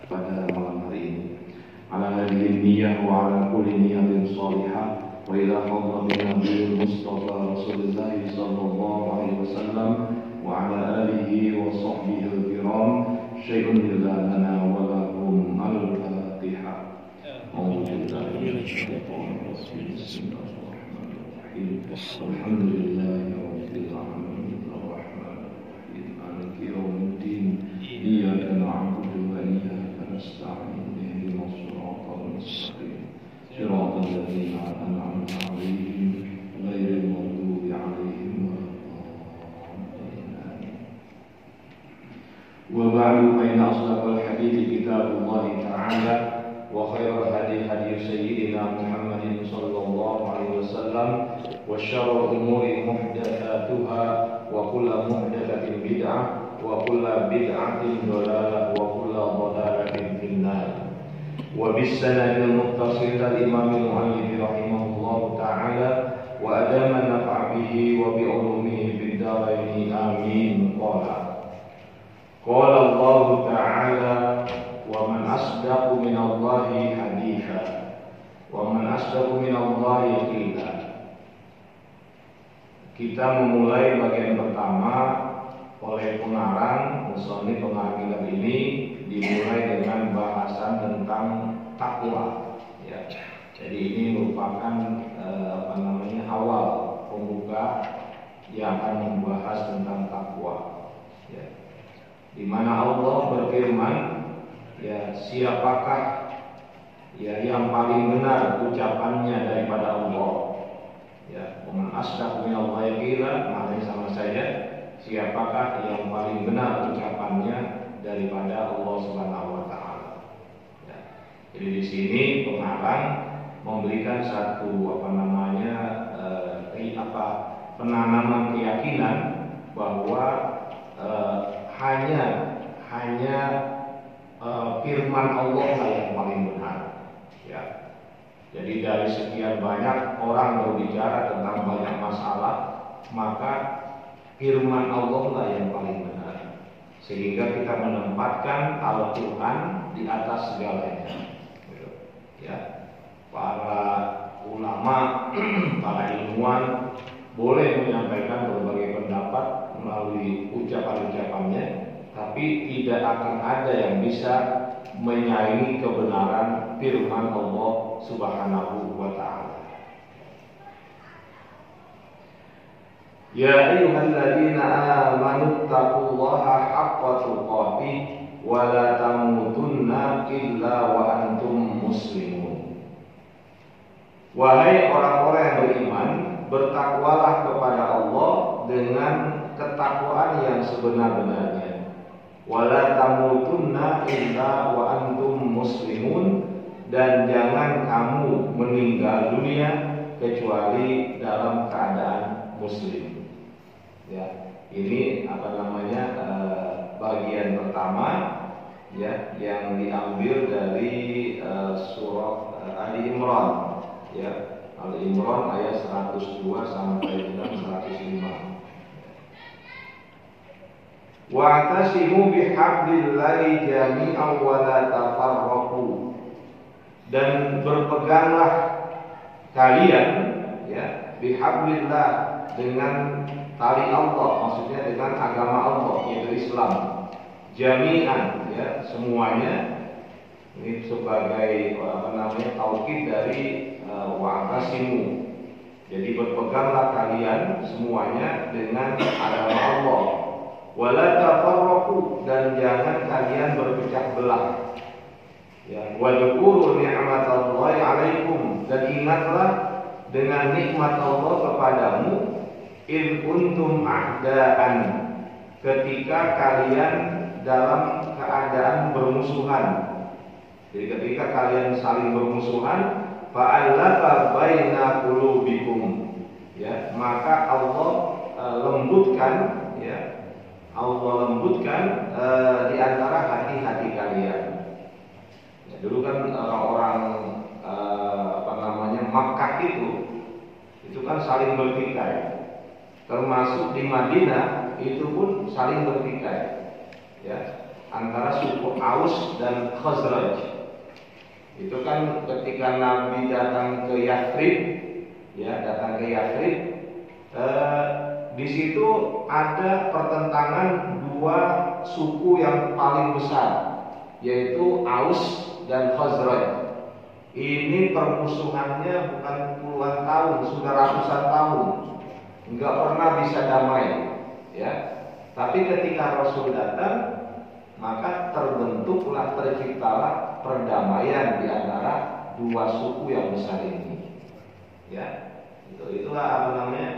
pada malam hari ini. Ala hadhihi niyyah wa ala kulli niyatin shalihah wa ila hadratin nabiyil mustafa Rasulullah sallallahu alaihi wasallam wa ala alihi wa sahbihi al-kiram syai'un lana wa lakum al-Fatihah. Alhamdulillahi rabbil alamin arrahmanir rahim maliki yaumiddin iyyaka na'budu wa iyyaka nasta'in ihdinas siratal mustaqim siratal ladzina an'amta 'alaihim ghairil maghdubi 'alaihim waladdallin. Wa ba'du fa inna asdaqal hadithi kitabullahi ta'ala wa khairal hadi hadi sayyidina Muhammadin sallallahu alaihi wasallam wa syarrul umuri muhdatsatuha wa kullu muhdatsatin bid'ah wa kullu bid'atin dhalalah wa kullu dhalalatin finnar. Wa bis sanadil muttasil al imam al-muallif rahimahullahu ta'ala wa adama nafa'a bihi wa bi ulumihi fid dharain amin. Qala Allah ta'ala wa man asdaqu minallahi haditha wa man asdaqu minallahi qila. Kita memulai bagian pertama oleh pengarang musannif pengarang ini dimulai dengan bahasan tentang takwa. Ya. Jadi ini merupakan awal pembuka yang akan membahas tentang takwa. Ya. Di mana Allah berfirman, ya siapakah ya yang paling benar ucapannya daripada Allah? Ya, man asdaqu minallahi qila, maknanya sama saja. Siapakah yang paling benar ucapannya daripada Allah Subhanahu wa taala? Ya. Jadi di sini pengarang memberikan satu penanaman keyakinan bahwa hanya firman Allah lah yang paling benar. Ya. Jadi dari sekian banyak orang berbicara tentang banyak masalah, maka firman Allah lah yang paling benar. Sehingga kita menempatkan Al-Quran di atas segalanya. Ya. Para ulama, para ilmuwan boleh menyampaikan berbagai pendapat melalui ucapan-ucapannya, tapi tidak akan ada yang bisa menyaingi kebenaran firman Allah Subhanahu wa ta'ala. Ya ayyuhalladzina amanu taqullaha haqqa tuqatih wa la tamutunna illa wa antum muslimun. Wahai orang-orang yang beriman, bertakwalah kepada Allah dengan ketakwaan yang sebenar-benarnya. Wala tamutunna illa wa antum muslimun, dan jangan kamu meninggal dunia kecuali dalam keadaan muslim. Ya, ini bagian pertama ya yang diambil dari surah Ali Imran. Ya, Ali Imran ayat 102 sampai dengan 105. Wa'tasimu bihablillahi jami'an wa la tafarraqu, dan berpeganglah kalian ya bihablillah, dengan tali Allah, maksudnya dengan agama Allah yaitu Islam, jami'an ya semuanya. Ini sebagai taukid dari wa'tasimu. Jadi berpeganglah kalian semuanya dengan agama Allah. Wala tafarraqu, dan jangan kalian berpecah belah. Ya, wa dzkuru ni'matallahi 'alaikum, dan ingatlah dengan nikmat Allah kepadamu, in kuntum a'daan, ketika kalian dalam keadaan bermusuhan. Jadi ketika kalian saling bermusuhan, fa'alafa baina qulubikum, ya, maka Allah lembutkan di antara hati-hati kalian. Ya, dulu kan orang-orang Makkah itu kan saling bertikai. Termasuk di Madinah itu pun saling bertikai. ya, antara suku Aus dan Khazraj. Itu kan ketika Nabi datang ke Yathrib, ya, datang ke Yathrib, di situ ada pertentangan dua suku yang paling besar, yaitu Aus dan Khazraj. Ini permusuhannya bukan puluhan tahun, sudah ratusan tahun, nggak pernah bisa damai, ya. Tapi ketika Rasul datang, maka terbentuklah, terciptalah perdamaian di antara dua suku yang besar ini, ya. Itulah apa namanya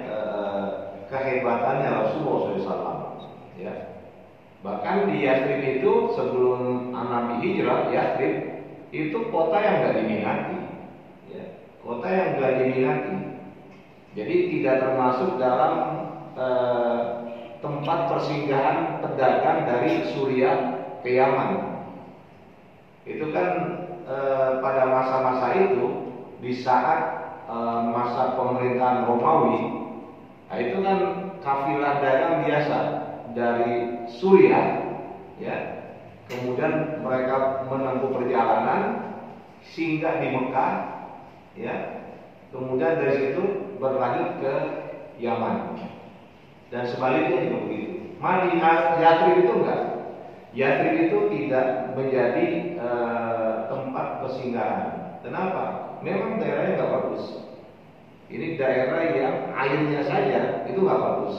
kehebatannya Rasulullah SAW, ya. Bahkan di Yathrib itu sebelum Nabi hijrah, Yathrib itu kota yang nggak diminati, ya, kota yang nggak diminati. Jadi tidak termasuk dalam tempat persinggahan pedagang dari Suriah ke Yaman. Itu kan pada masa-masa itu, di saat masa pemerintahan Romawi, nah itu kan kafilah dagang biasa dari Suriah, ya. Kemudian mereka menempuh perjalanan singgah di Mekah, ya. Kemudian dari situ berlanjut ke Yaman. Dan sebaliknya juga begitu. Yathrib itu enggak. Yathrib itu tidak menjadi tempat persinggahan. Kenapa? Memang daerahnya enggak bagus. Ini daerah yang airnya saja itu enggak bagus.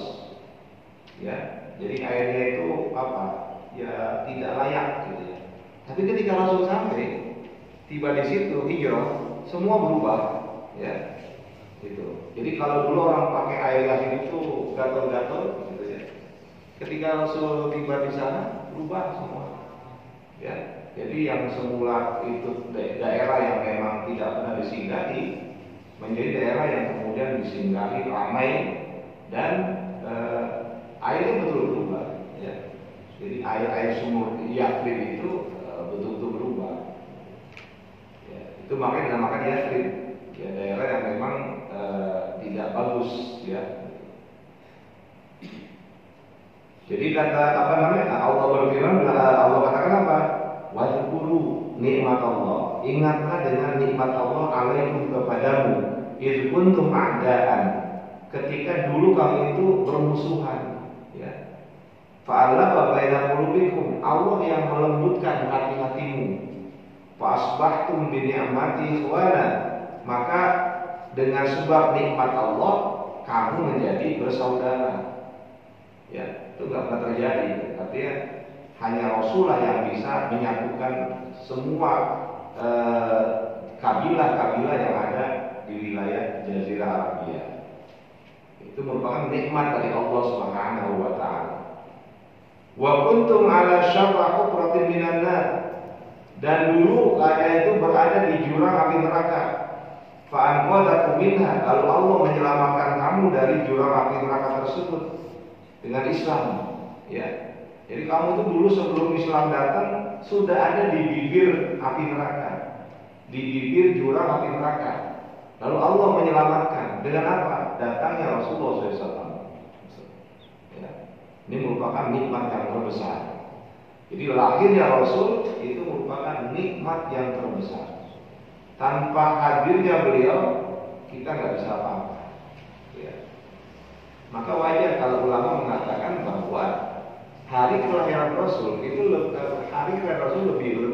Ya. Jadi airnya itu apa? Ya tidak layak gitu ya. Tapi ketika Rasul sampai, tiba di situ hijrah, semua berubah, ya. Gitu. Jadi kalau dulu orang pakai air Yasin itu gatal-gatal gitu ya. Ketika Rasul tiba di sana, berubah semua. Ya. Jadi yang semula itu daerah yang memang tidak pernah disinggahi menjadi daerah yang kemudian disinggahi, ramai, dan airnya betul berubah, ya. Jadi air sumur Yathrib itu betul-betul berubah. Ya, itu makanya dinamakan Yathrib, ya, daerah yang memang tidak bagus, ya. Jadi kata apa namanya? Allah berfirman, Allah katakan apa? Wadhkuru nikmat Allah. Ingatlah dengan nikmat Allah alaikum kepadamu. Idh kuntum a'daan. Ketika dulu kamu itu bermusuhan, ya. Fa'alafa baina qulubikum, Allah yang melembutkan hati-hatimu. Fa'asbahtum bi ni'mati ikhwana, maka dengan sebab nikmat Allah kamu menjadi bersaudara. Ya, itu enggak pernah terjadi. Artinya hanya Rasulullah yang bisa menyatukan semua kabilah-kabilah yang ada di wilayah Jazirah Arabia. Itu merupakan nikmat dari Allah Subhanahu wa taala. Wa kuntum ala syafa hukratin minan nar, dan dulu kalian itu berada di jurang api neraka. Fa anqadhakum minha, lalu Allah menyelamatkan kamu dari jurang api neraka tersebut dengan Islam, ya. Jadi kamu itu dulu sebelum Islam datang sudah ada di bibir api neraka, di bibir jurang api neraka. Lalu Allah menyelamatkan dengan apa? Datangnya Rasulullah SAW. Ini merupakan nikmat yang terbesar. Jadi lahirnya Rasul itu merupakan nikmat yang terbesar. Tanpa hadirnya beliau, kita nggak bisa apa-apa. Ya. Maka wajar kalau ulama mengatakan bahwa hari kelahiran Rasul itu hari kelahiran Rasul lebih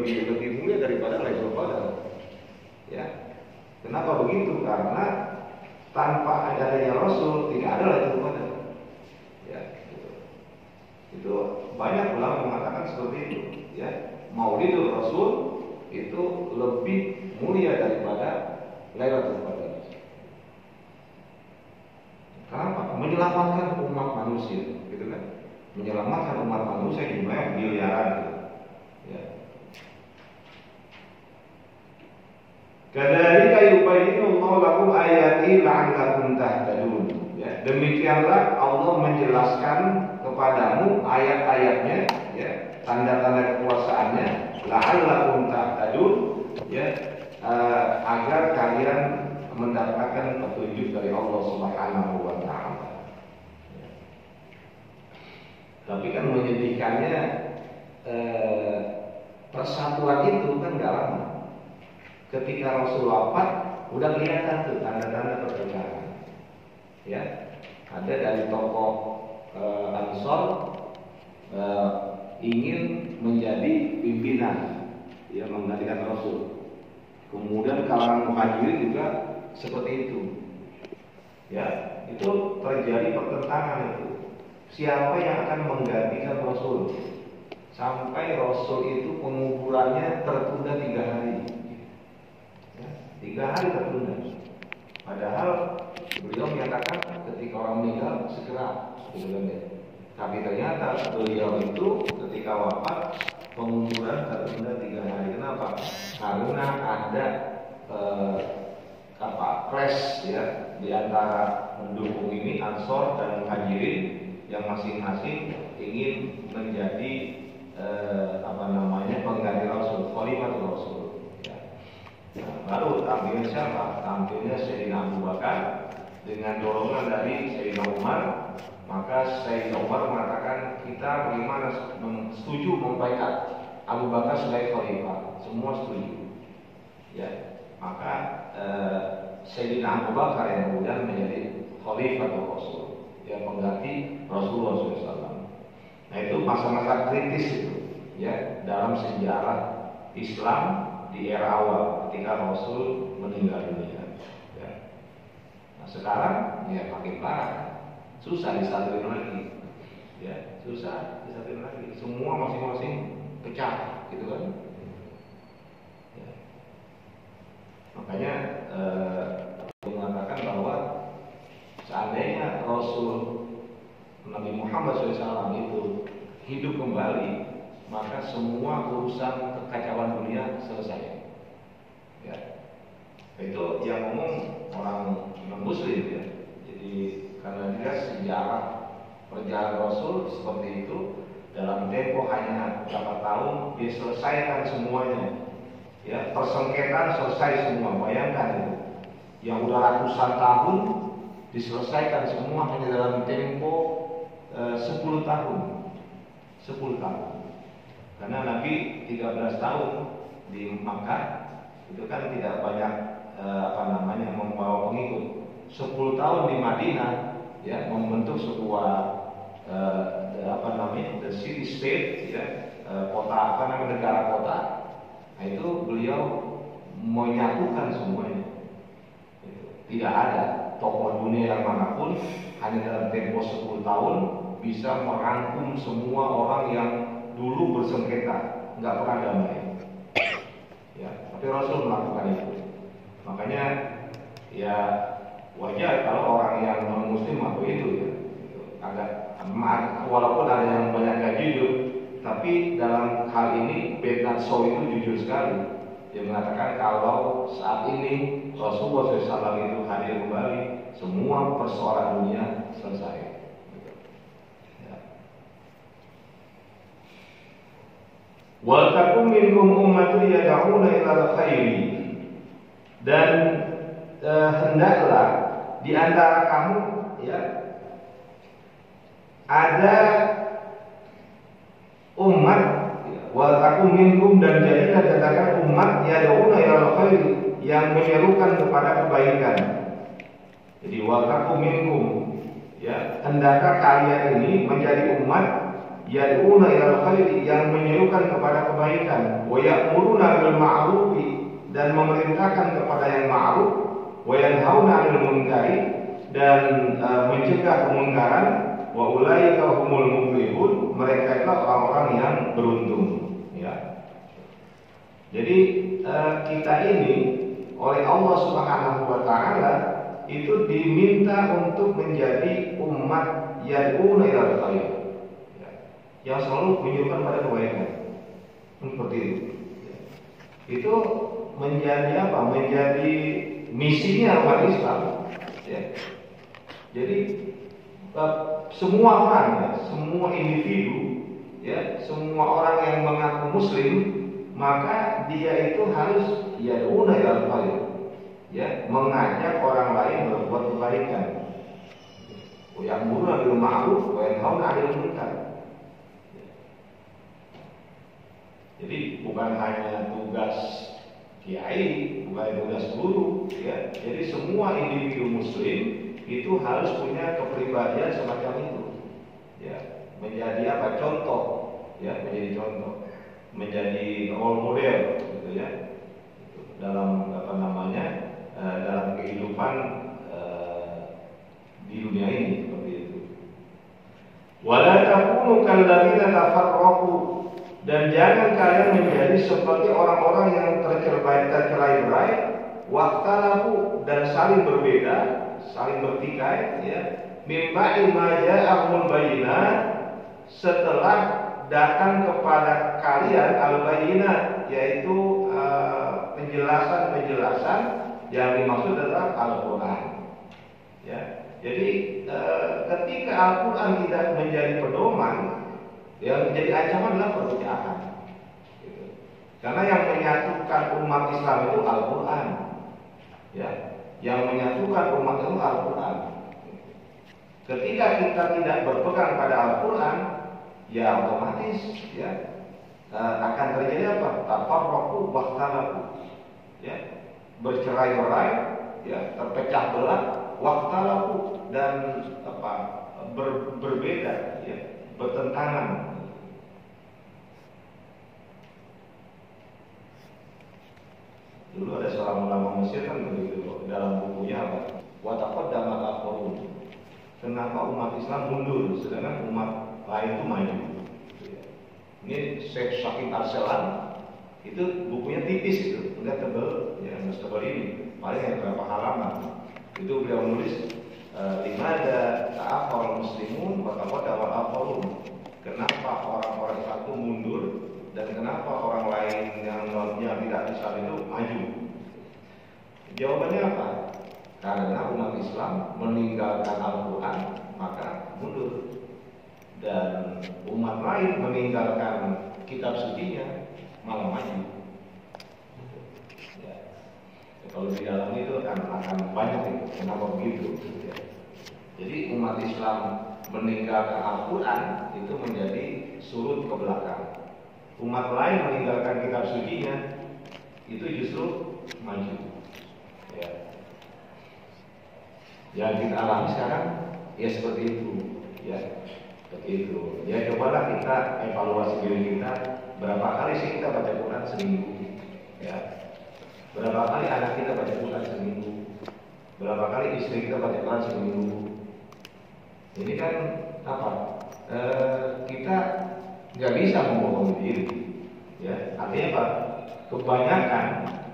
mulia daripada Lailatul Qadar. Ya. Kenapa begitu? Karena tanpa adanya Rasul tidak ada Lailatul Qadar. Ya. Itu banyak ulama mengatakan seperti itu, ya. Maulidul Rasul itu lebih mulia daripada Lailatul Qadar. Kenapa? Menyelamatkan umat manusia, gitu kan? Menyelamatkan umat manusia jumlahnya miliaran, gitu. Ya. Kadzalika yubayyinu Allahu lakum ayati la'allakum tahtadun. Ya, demikianlah Allah menjelaskan kepadamu ayat-ayatnya, ya, tanda-tanda kekuasaannya, la'allakum tahtadun, ya, agar kalian mendapatkan petunjuk dari Allah Subhanahu wa taala. Ya. Tapi kan menyedihkannya persatuan itu kan nggak lama. Ketika Rasul wafat, udah kelihatan tuh tanda-tanda perpecahan. Ya, ada dari tokoh Ansor ingin menjadi pimpinan, ya, menggantikan Rasul. Kemudian kalangan Muhajirin juga seperti itu. Ya, itu terjadi pertentangan itu. Siapa yang akan menggantikan Rasul? Sampai Rasul itu penguburannya tertunda 3 hari. Ya, 3 hari tertunda. Padahal beliau menyatakan ketika orang meninggal segera, gitu kan ya. Tapi ternyata beliau itu ketika wafat penguburan tertunda 3 hari. Kenapa? Karena ada clash ya di antara mendukung ini Ansor dan Muhajirin yang masing-masing ingin menjadi pengganti Rasul, Khalifatul Rasul. Ya. Nah, baru tampilnya siapa? Tampilnya Sayyidina Abu Bakar dengan dorongan dari Sayyidina Umar. Maka Sayyidina Umar mengatakan kita bagaimana setuju membaiat Abu Bakar sebagai khalifah, semua setuju. Ya, maka Sayyidina Abu Bakar yang kemudian menjadi Khalifatul Rasul, yang pengganti Rasulullah SAW. Nah, itu masa-masa kritis itu, ya, dalam sejarah Islam di era awal ketika Rasul meninggal dunia. Ya. Nah, sekarang ya makin parah, susah disatuin lagi, ya, susah disatuin lagi. Semua masing-masing pecah, gitu kan? Ya. Makanya mengatakan bahwa seandainya Rasul Nabi Muhammad SAW itu hidup kembali, maka semua urusan kekacauan dunia selesai. Ya. Itu yang ngomong orang non-Muslim ya. Jadi karena dia sejarah perjalanan Rasul seperti itu, dalam tempo hanya berapa tahun dia selesaikan semuanya. Ya, persengketaan selesai semua. Bayangkan itu. Yang udah ratusan tahun diselesaikan semua hanya dalam tempo 10 tahun. 10 tahun. Karena Nabi 13 tahun di Makkah itu kan tidak banyak membawa pengikut. 10 tahun di Madinah ya membentuk sebuah the city state ya, negara kota. Nah, itu beliau menyatukan semuanya. Tidak ada tokoh dunia yang manapun hanya dalam tempo 10 tahun bisa merangkum semua orang yang dulu bersengketa, nggak pernah damai. Ya, tapi Rasul melakukan itu. Makanya ya wajar kalau orang yang non Muslim atau itu ya, agak walaupun ada yang banyak gak jujur, tapi dalam hal ini Bernard Shaw itu jujur sekali. Dia mengatakan kalau saat ini Rasulullah SAW itu hadir kembali, semua persoalan dunia selesai. Wa takum minhum ummatun yad'una ilal khairi, dan hendaklah di antara kamu ya ada umat, wa takum minhum, dan jadilah katakan umat yad'una ilal khairi, yang menyerukan kepada kebaikan. Jadi wa takum minhum ya, hendaklah kalian ini menjadi umat yad'una ilal khairi, yang menyerukan kepada kebaikan, wa ya'muruna bil ma'rufi, dan memerintahkan kepada yang ma'ruf, wa yanhauna 'anil munkari, dan mencegah kemungkaran, wa ulaika humul muflihun, mereka adalah orang-orang yang beruntung ya. Jadi kita ini oleh Allah Subhanahu wa taala itu diminta untuk menjadi umat yad'una ilal khairi, yang selalu menunjukkan pada kebaikan. Seperti itu. Itu menjadi apa? Menjadi misinya umat Islam. Ya. Jadi semua orang, ya, semua individu, ya, semua orang yang mengaku Muslim, maka dia itu harus yad'una ilal khair, ya, mengajak orang lain berbuat kebaikan. Ya'muruna bil ma'ruf wa yanhauna 'anil munkar. Jadi bukan hanya tugas kiai, bukan tugas guru, ya. Jadi semua individu muslim itu harus punya kepribadian semacam itu, ya. Menjadi apa? Contoh, ya, menjadi contoh, menjadi role model, gitu ya. Dalam apa namanya, dalam kehidupan di dunia ini seperti itu. Wala takunu kalladzina tafarraqu, dan jangan kalian menjadi seperti orang-orang yang tercerai-berai, waqtalafu, dan saling berbeda, saling bertikai, ya. Min ba'di ma ja'ahumul bayyinat, setelah datang kepada kalian al-bayyinat, yaitu penjelasan-penjelasan yang dimaksud adalah Al-Qur'an. Ya. Jadi ketika Al-Quran tidak menjadi pedoman, yang menjadi ancaman adalah perpecahan. Gitu. Karena yang menyatukan umat Islam itu Al-Quran, ya. Yang menyatukan umat itu Al-Quran. Ketika kita tidak berpegang pada Al-Quran, ya otomatis, ya, akan terjadi apa? Tafarraqu wakhtalafu, ya, bercerai-berai, ya, terpecah belah, wakhtalafu, dan apa? Berbeda, ya, bertentangan. Dulu ada seorang ulama Mesir kan begitu, dalam bukunya apa? Wa taqaddama al-qurun. Kenapa umat Islam mundur sedangkan umat lain itu maju? Ini Syekh Syakib Arselan, itu bukunya tipis itu, enggak tebal, ya, enggak setebal ini, paling yang berapa halaman. Itu beliau menulis limada ta'akhkhara muslimun wa taqaddama al-qurun. Kenapa orang-orang Islam itu mundur dan kenapa orang lain yang tidak Islam itu maju? Jawabannya apa? Karena umat Islam meninggalkan Al-Quran maka mundur, dan umat lain meninggalkan kitab sucinya malah maju. Ya. Kalau di dalam itu akan banyak itu. Kenapa begitu? Ya. Jadi umat Islam meninggalkan Al-Quran itu menjadi surut ke belakang. Umat lain meninggalkan kitab sucinya itu justru maju. Ya. Yang kita alami sekarang ya seperti itu, ya, seperti itu. Ya, cobalah kita evaluasi diri kita, berapa kali sih kita baca Quran seminggu, ya, berapa kali anak kita baca Quran seminggu, berapa kali istri kita baca Quran seminggu. Ini kan apa? Kita nggak bisa membohongi diri, ya. Artinya apa? Kebanyakan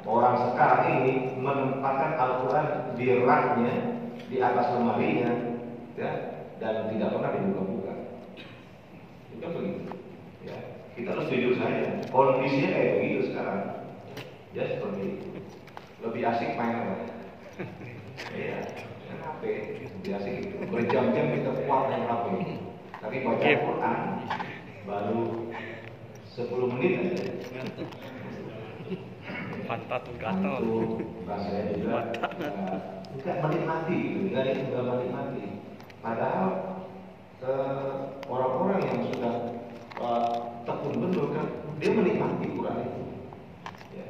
orang sekarang ini menempatkan Al-Quran di raknya, di atas lemarinya, ya, dan tidak pernah dibuka-buka. Itu begitu, ya. Kita harus jujur saja. Kondisinya kayak begitu sekarang, ya, seperti itu. Lebih asik main apa? Iya, HP, lebih asik itu. Berjam-jam kita kuat main HP. Tapi baca Al-Quran baru 10 menit aja. Pantat gatal. Rasanya juga enggak menikmati, enggak menikmati. Padahal orang-orang yang sudah tekun betul kan, dia menikmati Quran itu. Ya.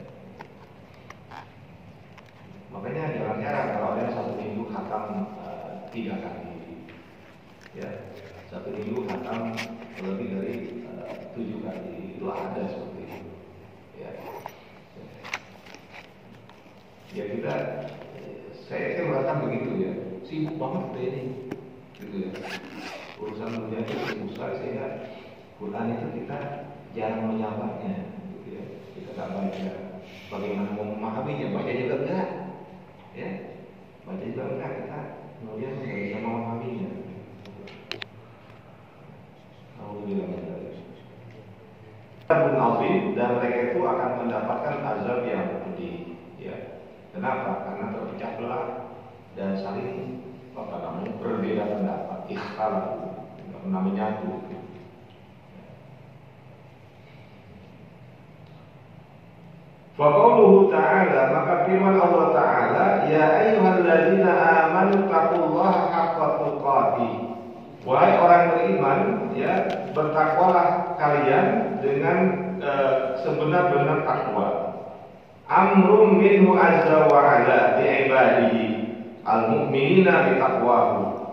Makanya jangan heran kalau ada satu minggu khatam 3 kali. Ya, satu minggu khatam lebih dari 7 kali. Itu ada seperti itu. Ya. Ya kita, saya merasakan begitu, ya, sibuk banget deh ini, gitu ya. Urusan dunia itu sibuk sekali, sehingga Quran itu kita jarang menyapanya, gitu ya. Kita tak baca, bagaimana mau memahaminya, baca juga enggak, ya, baca juga enggak, kita kemudian nggak bisa memahaminya. Alhamdulillah. Dan mereka itu akan mendapatkan azab yang pedih, ya. Kenapa? Karena terpecah belah dan saling berbeda pendapat, ikhtilaf, tidak pernah menyatu. Faqauluhu ta'ala, maka firman Allah Ta'ala, ya ayyuhalladzina amanu taqullaha haqqa tuqatih. Wahai orang beriman, ya, bertakwalah kalian dengan sebenar-benar takwa. Amrun minhu azza wa ala li ibadihi al-mu'minina bi taqwahu.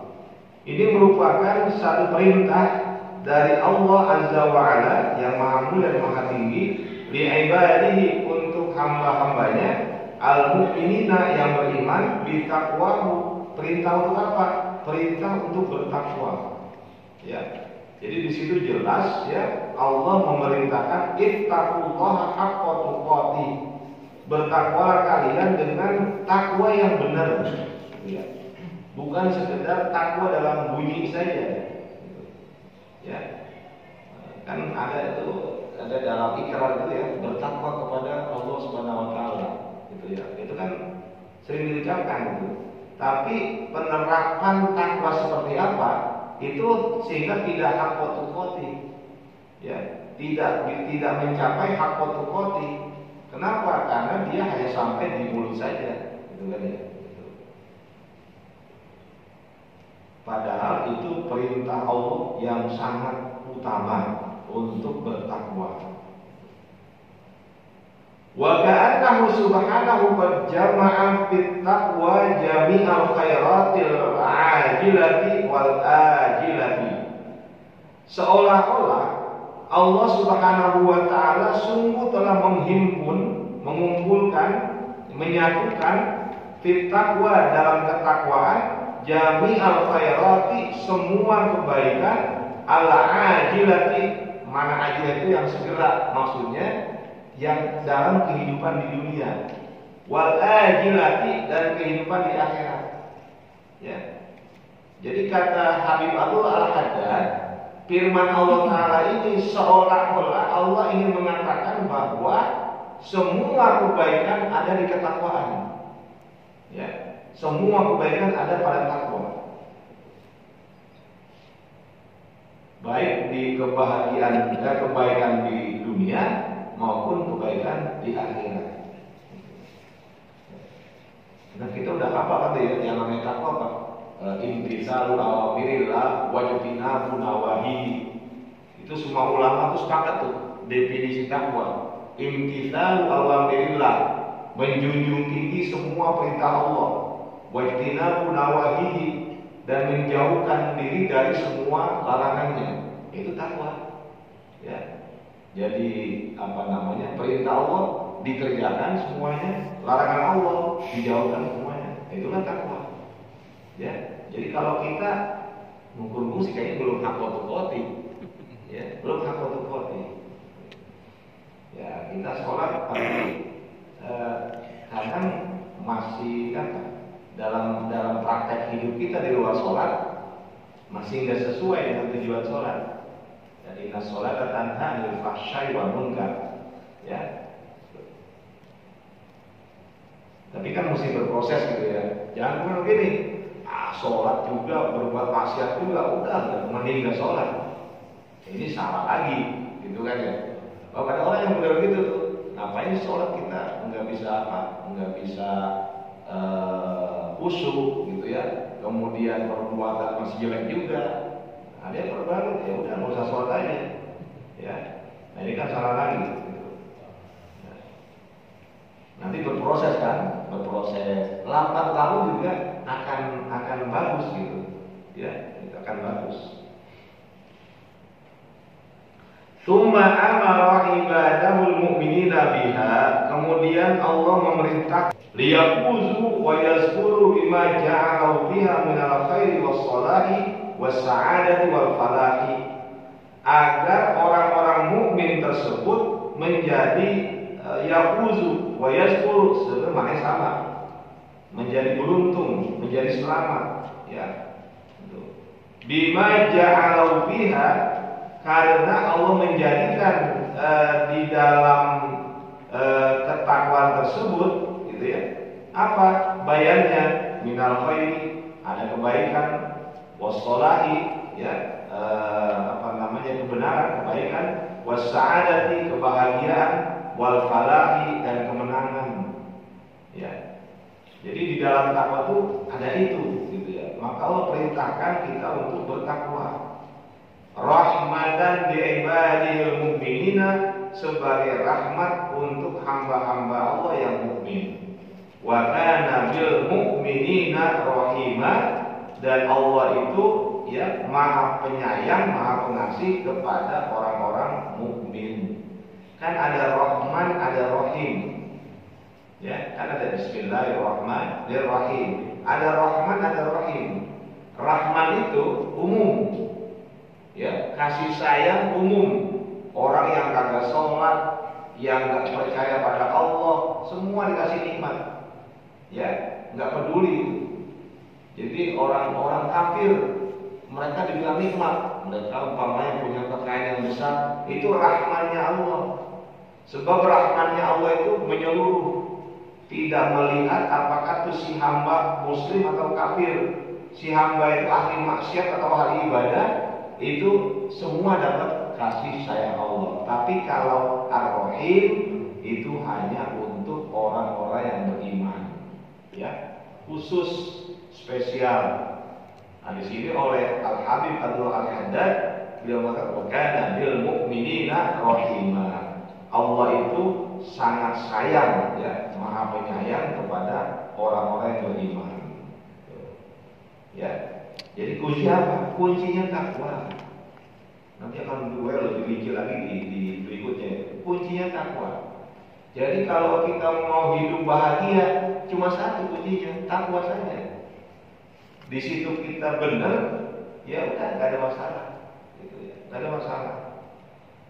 Ini merupakan satu perintah dari Allah azza wa ala yang maha mulia dan maha tinggi li ibadihi untuk hamba-hambanya al-mu'minina yang beriman bi taqwahu. Perintah untuk apa? Perintah untuk bertakwa. Ya. Jadi di situ jelas ya Allah memerintahkan ittaqullaha haqqa tuqatih. Bertakwalah kalian dengan takwa yang benar. Ya. Bukan sekedar takwa dalam bunyi saja. Ya. Kan ada dalam ikrar itu ya, bertakwa kepada Allah Subhanahu wa taala gitu ya. Itu kan sering diucapkan gitu. Tapi penerapan takwa seperti apa? Itu sehingga tidak haqqa tuqatih. Ya, tidak mencapai haqqa tuqatih. Kenapa? Karena dia hanya sampai di mulut saja, gitu kan ya. Padahal itu perintah Allah yang sangat utama untuk bertakwa. Wa ka'annahu subhanahu qad jama'a fit taqwa jami'al khairatil ajilati wal ajilati. Seolah-olah Allah Subhanahu wa taala sungguh telah mengumpulkan, menyatukan fit taqwa dalam ketakwaan jami'al khairati semua kebaikan al ajilati. Mana ajilah itu yang segera, maksudnya yang dalam kehidupan di dunia, wal ajilati dan kehidupan di akhirat. Ya. Jadi kata Habib Abdul Al-Haddad, firman Allah Ta'ala ini seolah-olah Allah ingin mengatakan bahwa semua kebaikan ada di ketakwaan. Ya, semua kebaikan ada pada takwa. Baik di kebaikan di dunia maupun kebaikan di akhirat. Nah kita udah apa kan ya yang namanya takwa apa? Imtisalul awamirillah wajibinahu nawahi. Itu semua ulama tuh sepakat tuh definisi takwa. Imtisalul awamirillah, menjunjung tinggi semua perintah Allah. Wajibinahu nawahi, dan menjauhkan diri dari semua larangannya. Itu takwa. Ya. Jadi perintah Allah dikerjakan semuanya, larangan Allah dijauhkan semuanya. Itulah takwa. Ya, jadi kalau kita mengukur sih kayaknya belum haqqa tuqatih. Ya, belum haqqa tuqatih. Ya, kita sholat tapi kadang masih dalam praktek hidup kita di luar sholat masih nggak sesuai dengan tujuan sholat. Jadi inna sholata tanha 'anil fahsya'i wal munkar. Ya. Tapi kan mesti berproses gitu ya. Jangan cuma begini. Sholat juga berbuat maksiat juga udah mending nggak sholat. Ini salah lagi, gitu kan ya. Kalau ada orang yang benar gitu tuh, ngapain sholat kita nggak bisa khusyuk gitu ya. Kemudian perbuatan masih jelek juga. Ada yang berbalik, ya udah nggak usah sholat aja. Ya, nah ini kan salah lagi. Gitu. Nah, nanti berproses kan, 8 tahun juga akan bagus gitu, ya, itu akan bagus. Tsumma amara ibadahul mu'minina biha, kemudian Allah memerintah liyaquzu wa yazkuru bima ja'alahu biha minal khairi was salahi was sa'adati wal falahi, agar orang-orang mukmin tersebut menjadi yaquzu wa yazkuru, sebenarnya sama, menjadi beruntung, menjadi selamat, ya. Bima ja'alahu biha, karena Allah menjadikan di dalam ketakwaan tersebut, gitu ya. Apa bayannya? Minal khairi, ada kebaikan, wassalahi, ya, kebenaran, kebaikan, wassa'adati, kebahagiaan, wal falahi, dan kemenangan, ya. Jadi di dalam takwa itu ada itu, gitu ya. Maka Allah perintahkan kita untuk bertakwa. Rahmatan bi ibadil mu'minina, sebagai rahmat untuk hamba-hamba Allah yang mukmin. Wa kana bil mu'minina rahima, dan Allah itu ya maha penyayang, maha pengasih kepada orang-orang mukmin. Kan ada Rahman, ada Rahim. Ya, kan ada Bismillahirrahmanirrahim. Ada Rahman, ada Rahim. Rahman itu umum. Ya, kasih sayang umum. Orang yang kagak sholat, yang nggak percaya pada Allah, semua dikasih nikmat. Ya, nggak peduli. Jadi orang-orang kafir, mereka dibilang nikmat. Mereka umpamanya punya kekayaan yang besar, itu rahmannya Allah. Sebab rahmannya Allah itu menyeluruh, tidak melihat apakah itu si hamba muslim atau kafir, si hamba itu ahli maksiat atau ahli ibadah, itu semua dapat kasih sayang Allah. Tapi kalau Ar-Rahim itu hanya untuk orang-orang yang beriman, ya, khusus, spesial. Nah, di sini oleh Al-Habib Abdul Al-Haddad beliau mengatakan bil mu'minina rahimah. Allah itu sangat sayang, ya, maha penyayang kepada orang-orang yang beriman. Ya, jadi kunci apa? Kuncinya takwa. Nanti akan lebih rinci lagi di berikutnya. Kuncinya takwa. Jadi kalau kita mau hidup bahagia, cuma satu kuncinya, takwa saja. Di situ kita benar, ya udah, nggak ada masalah. Gitu ya, nggak ada masalah.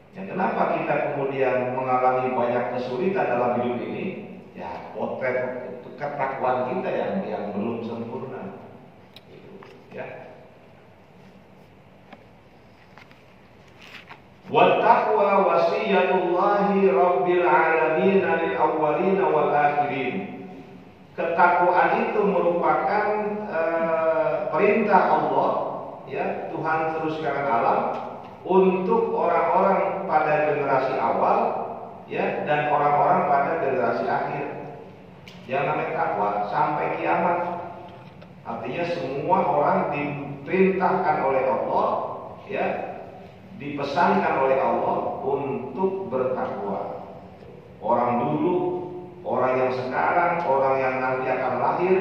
Ya, kenapa kita kemudian mengalami banyak kesulitan dalam hidup ini? Ya, potret ketakwaan kita yang belum sempurna. Gitu, ya. Wa taqwa wasiyatullahi rabbil alamin lil awwalin wal akhirin. Ketakwaan itu merupakan perintah Allah, ya, Tuhan terus sekalian alam, untuk orang-orang pada generasi awal, ya, dan orang-orang pada generasi akhir. Yang namanya takwa sampai kiamat. Artinya semua orang diperintahkan oleh Allah, ya, dipesankan oleh Allah untuk bertakwa. Orang dulu, orang yang sekarang, orang yang nanti akan lahir,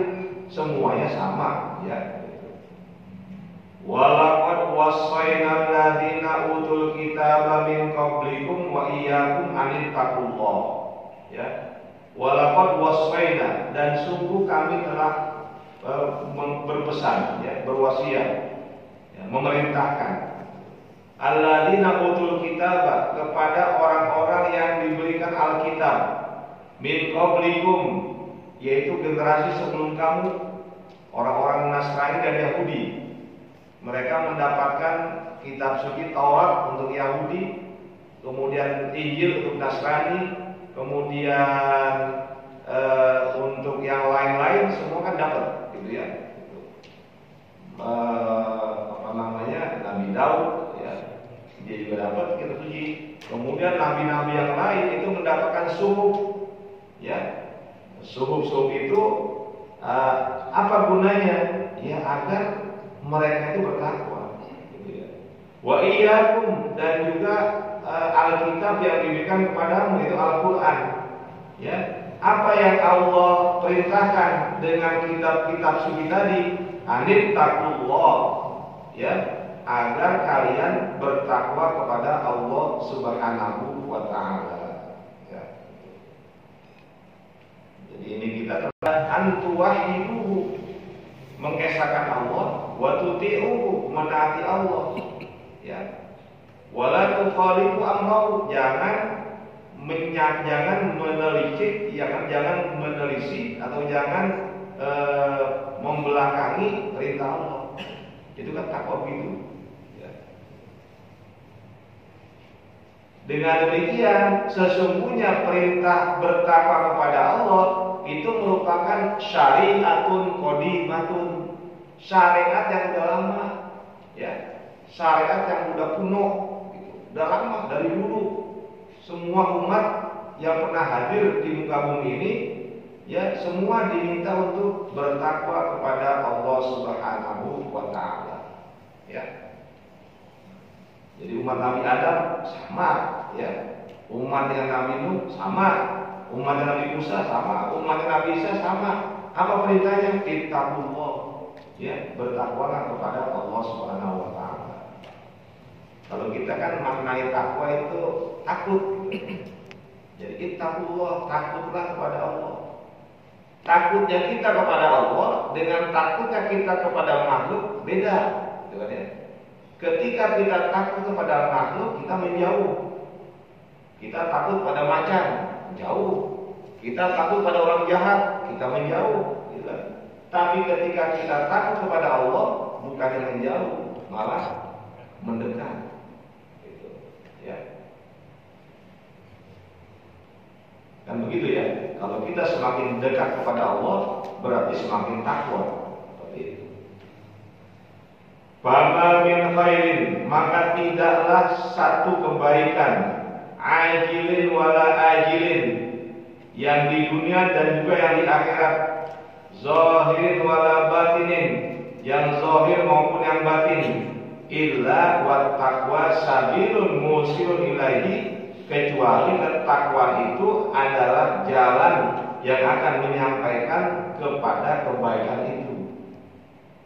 semuanya sama, ya. Walaqad wassayna alladziina utul kitaba min qablikum wa iyyakum an taqullah. Ya. Walaqad wassayna, dan sungguh kami telah berpesan, ya, berwasiat, ya, memerintahkan alladziina utul kitaba, kepada orang-orang yang diberikan Alkitab, min qablikum, yaitu generasi sebelum kamu, orang-orang Nasrani dan Yahudi. Mereka mendapatkan kitab suci Taurat untuk Yahudi, kemudian Injil untuk Nasrani, kemudian untuk yang lain-lain semua kan dapat, gitu ya. Nabi Daud, ya, dia juga dapat kitab suci. Kemudian nabi-nabi yang lain itu mendapatkan suhuf, ya. Suhuf-suhuf itu apa gunanya? Ya, agar mereka itu bertakwa, gitu ya. Wa iyyakum, dan juga Alkitab yang diberikan kepadamu itu Al-Quran, ya. Apa yang Allah perintahkan dengan kitab-kitab suci tadi, anit taqullah, ya, agar kalian bertakwa kepada Allah Subhanahu wa ta'ala, ya. Jadi ini kita telah antuwahiduhu, mengesahkan Allah, wa tuti'uhu, menaati Allah, ya. Wala tukhalifu amrahu, jangan menelisik, jangan menelisik atau jangan membelakangi perintah Allah. Itu kan takwa gitu, ya. Dengan demikian, sesungguhnya perintah bertakwa kepada Allah itu merupakan syariatun qadimatun, syariat yang udah lama, ya, syariat yang udah kuno, gitu. Udah lama, dari dulu. Semua umat yang pernah hadir di muka bumi ini, ya, semua diminta untuk bertakwa kepada Allah Subhanahu wa ta'ala, ya. Jadi umat Nabi Adam sama, ya. Umat yang Nabi Nuh sama, umat Nabi Musa sama, umat Nabi Isa sama. Apa perintahnya? Ittaqullah, ya, bertakwalah kepada Allah Subhanahu wa taala. Kalau kita kan maknai takwa itu takut. Jadi ittaqullah, takutlah kepada Allah. Takutnya kita kepada Allah dengan takutnya kita kepada makhluk beda, gitu kan ya. Ketika kita takut kepada makhluk, kita menjauh. Kita takut pada macan, jauh. Kita takut pada orang jahat, kita menjauh, gitu kan. Tapi ketika kita takut kepada Allah, bukannya menjauh, malah mendekat, gitu, ya. Dan begitu ya. Kalau kita semakin dekat kepada Allah, berarti semakin takwa. Seperti itu. Fama min khairin, maka tidaklah satu kebaikan ajilin wala ajilin, yang di dunia dan juga yang di akhirat, zahirin wala batinin, yang zahir maupun yang batin, illa wat taqwa sabilun musilun ilaihi, kecuali takwa itu adalah jalan yang akan menyampaikan kepada kebaikan itu,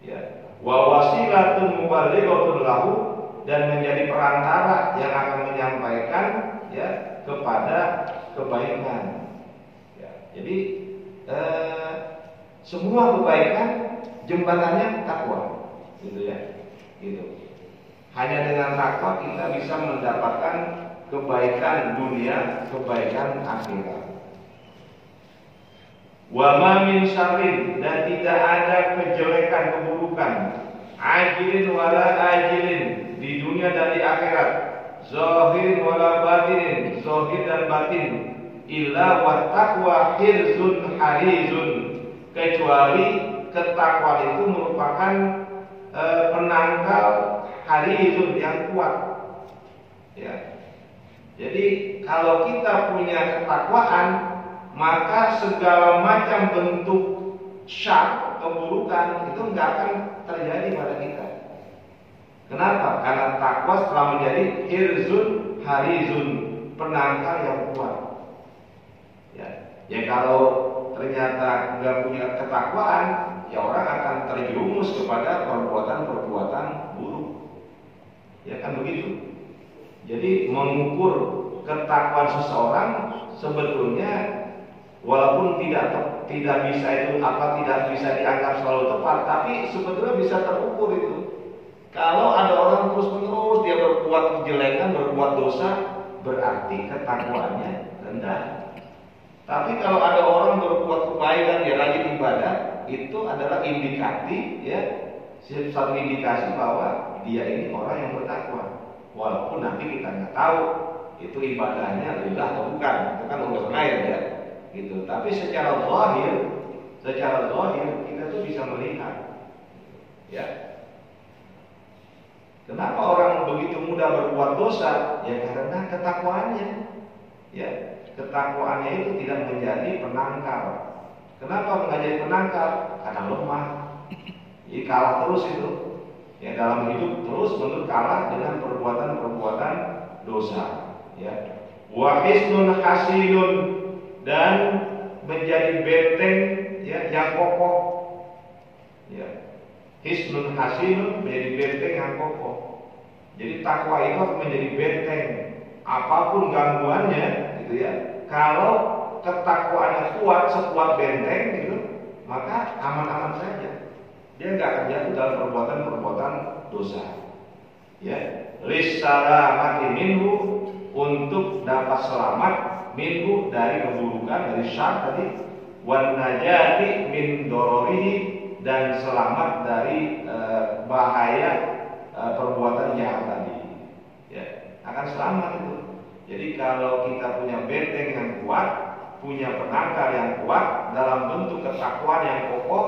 ya. Wa wasilatun muballighatun lahu, dan menjadi perantara yang akan menyampaikan, ya, kepada kebaikan, ya. Jadi semua kebaikan jembatannya takwa, gitu ya, gitu. Hanya dengan takwa kita bisa mendapatkan kebaikan dunia, kebaikan akhirat. Wa ma min syarrin, dan tidak ada kejelekan, keburukan, ajilin wala ajilin, di dunia dan di akhirat, zahirin wala batinin, zahir dan batin, illa wa taqwa hirzun harizun, kecuali ketakwaan itu merupakan penangkal harizun yang kuat, ya. Jadi kalau kita punya ketakwaan, maka segala macam bentuk syar, keburukan itu nggak akan terjadi pada kita. Kenapa? Karena takwa telah menjadi hirzun harizun, penangkal yang kuat. Ya kalau ternyata nggak punya ketakwaan, ya orang akan terjerumus kepada perbuatan-perbuatan buruk. Ya kan begitu. Jadi mengukur ketakwaan seseorang sebetulnya walaupun tidak bisa itu tidak bisa dianggap selalu tepat, tapi sebetulnya bisa terukur itu. Kalau ada orang terus-menerus dia berbuat kejelekan, berbuat dosa, berarti ketakwaannya rendah. Tapi kalau ada orang berbuat kebaikan, dia rajin ibadah, itu adalah indikatif, ya, satu indikasi bahwa dia ini orang yang bertakwa. Walaupun nanti kita nggak tahu itu ibadahnya lillah atau bukan, itu kan urusan lain, ya, gitu. Tapi secara zahir kita tuh bisa melihat, ya. Kenapa orang begitu mudah berbuat dosa? Ya karena ketakwaannya, ya. Ketakwaannya itu tidak menjadi penangkal. Kenapa nggak jadi penangkal? Karena lemah. Jadi kalah terus itu. Ya, dalam hidup terus menerus kalah dengan perbuatan-perbuatan dosa. Ya. Wa hisnun hasilun, dan menjadi benteng, ya, yang kokoh. Ya. Hisnun hasilun, menjadi benteng yang kokoh. Jadi takwa itu menjadi benteng. Apapun gangguannya, gitu ya. Kalau ketakwaannya kuat, sekuat benteng, gitu, maka aman-aman saja. Dia nggak akan jatuh dalam perbuatan-perbuatan dosa. Ya, risalamati minhu, untuk dapat selamat minhu dari keburukan, dari syar tadi, wan najati min dororihi, dan selamat dari bahaya perbuatan jahat tadi. Ya, akan selamat itu. Jadi kalau kita punya benteng yang kuat, punya penangkal yang kuat dalam bentuk ketakwaan yang kokoh,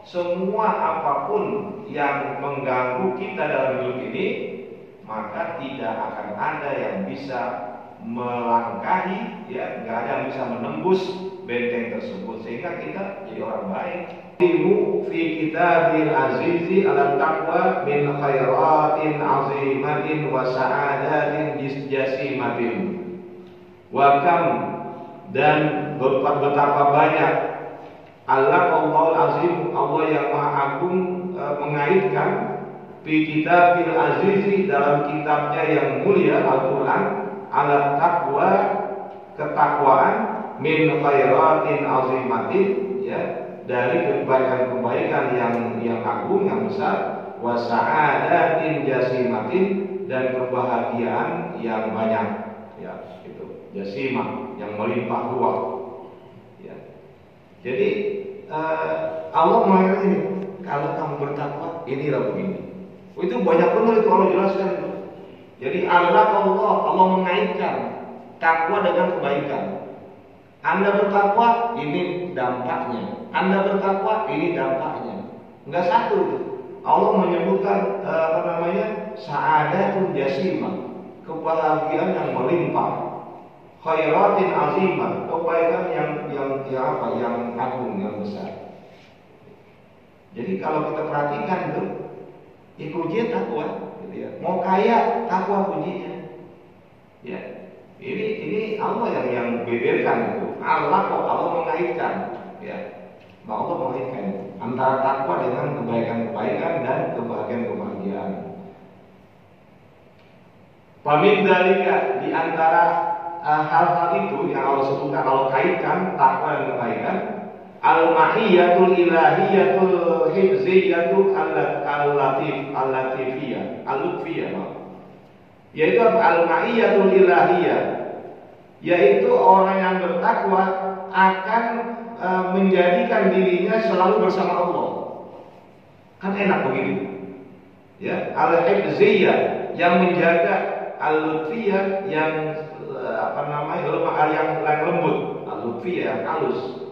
semua apapun yang mengganggu kita dalam hidup ini, maka tidak akan ada yang bisa melangkahi, ya, nggak ada yang bisa menembus benteng tersebut, sehingga kita jadi orang baik, Fi kitabil azizi ala taqwa min khairatin azimatin wa sa'adatin jasimatin. Wa kam, dan betapa banyak Allah azim, Allah yang maha agung mengaitkan fi kitabil azizi, dalam kitabnya yang mulia Al-Quran, ala taqwa, ketakwaan, min khairatin azimatin, ya, dari kebaikan-kebaikan yang agung, yang besar, wa sa'adatin jasimatin, dan kebahagiaan yang banyak, ya, itu jasimah, yang melimpah ruah, ya. Jadi Allah mengatakan ini, kalau kamu bertakwa inilah begini. Itu banyak benar itu Allah jelaskan itu. Jadi Allah mengaitkan takwa dengan kebaikan. Anda bertakwa, ini dampaknya. Anda bertakwa, ini dampaknya. Enggak satu itu. Allah menyebutkan sa'adatun jasimah, kebahagiaan yang melimpah. Khairatin azimah, kebaikan yang agung, yang besar. Jadi kalau kita perhatikan itu, ya kuncinya takwa, gitu ya. Mau kaya, takwa kuncinya. Ya. Ini Allah yang beberkan itu. Allah mengaitkan, ya. Allah mengaitkan antara takwa dengan kebaikan-kebaikan dan kebahagiaan-kebahagiaan. Pamin dalika, di antara hal-hal itu yang Allah sebutkan, Allah kaitkan takwa dan kebaikan, al-mahiyatul ilahiyatul hifziyatul al-latifiyah, al-lutfiyah, yaitu al-mahiyatul ilahiyah, yaitu orang yang bertakwa akan menjadikan dirinya selalu bersama Allah. Kan enak begitu, ya. Al-hifziyah, yang menjaga, al-lutfiyah, yang lemah, yang lembut, al-lutfiyah, halus.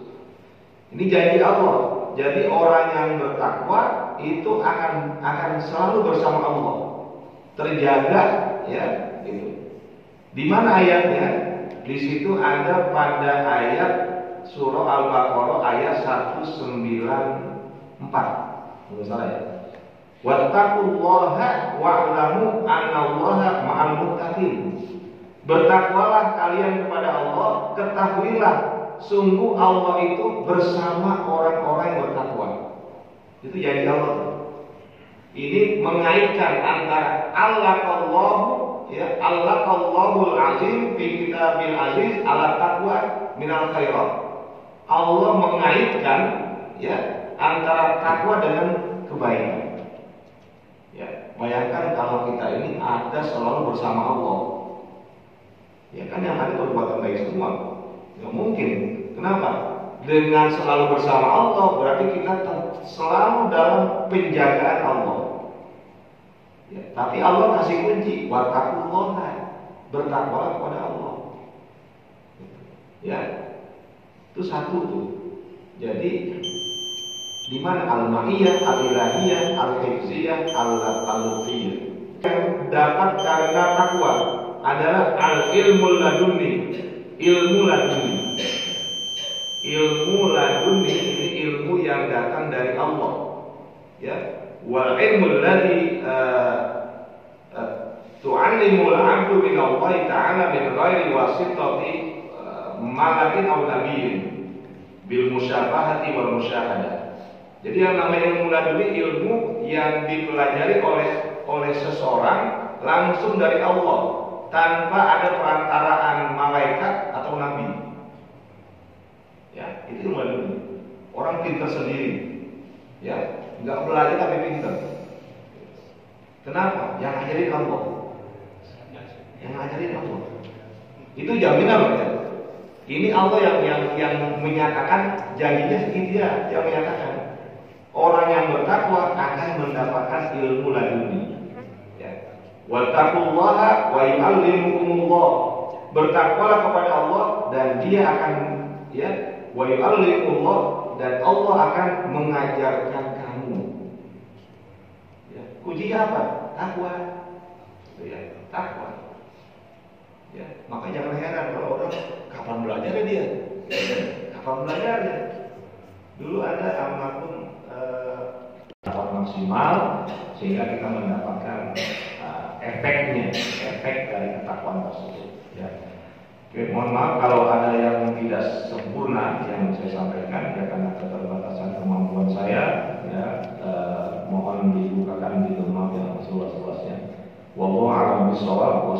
Ini janji Allah. Jadi orang yang bertakwa itu akan selalu bersama Allah, terjaga, ya, itu. Di mana ayatnya? Di situ ada pada ayat surah Al-Baqarah ayat 194. Menurut saya, ya. Wattaqullaha wa'lamu annallaha ma'al muttaqin. Bertakwalah kalian kepada Allah, ketahuilah sungguh Allah itu bersama orang-orang yang bertakwa. Itu janji Allah. Ini mengaitkan antara Allahul azim fi kitabil aziz ala taqwa minal khairat. Allah mengaitkan, ya, antara takwa dengan kebaikan. Ya, bayangkan kalau kita ini ada selalu bersama Allah. Ya kan, yang ada perbuatan baik semua. Nggak mungkin. Kenapa? Dengan selalu bersama Allah berarti kita selalu dalam penjagaan Allah. Ya, tapi Allah kasih kunci, wattaqullaha, bertakwalah kepada Allah. Ya, itu satu tuh. Jadi di mana al-ma'iyah, al-ilahiyah, al-hifziyah, al-lutfiyah. Yang dapat karena takwa adalah al-ilmul laduni. Ilmu laduni. Ilmu laduni ini ilmu yang datang dari Allah. Ya, wal ilmul ladzi tu'allimul 'abdu min Allah ta'ala min ghairi wasitati malakin aw nabiyyin bil musyafahati wal musyahadah. Jadi yang namanya ilmu laduni, ilmu yang dipelajari oleh seseorang langsung dari Allah tanpa ada perantaraan malaikat atau nabi. Ya, itu ilmu laduni. Orang pintar sendiri, ya, nggak belajar tapi pintar. Kenapa? Yang ngajarin Allah. Yang ngajarin Allah. Itu jaminan, ya. Ini Allah yang menyatakan janjinya seperti dia yang menyatakan. Orang yang bertakwa akan mendapatkan ilmu laduni. Ya. Wattaqullaha wa yu'allimukumullah. Bertakwalah kepada Allah dan Dia akan, ya, wa yu'allimukumullah, dan Allah akan mengajarkan kamu. Ya. Kuncinya apa? Takwa. Ya, takwa. Ya, maka jangan heran kalau orang kapan belajarnya dia. Kapan belajarnya? Dulu ada almarhum maksimal sehingga kita mendapatkan efek dari ketakwaan tersebut. Ya. Oke, mohon maaf kalau ada yang tidak sempurna yang saya sampaikan ya karena keterbatasan kemampuan saya. Ya, mohon dibukakan di maaf yang seluas-luasnya. Wallahu a'lam bishawab.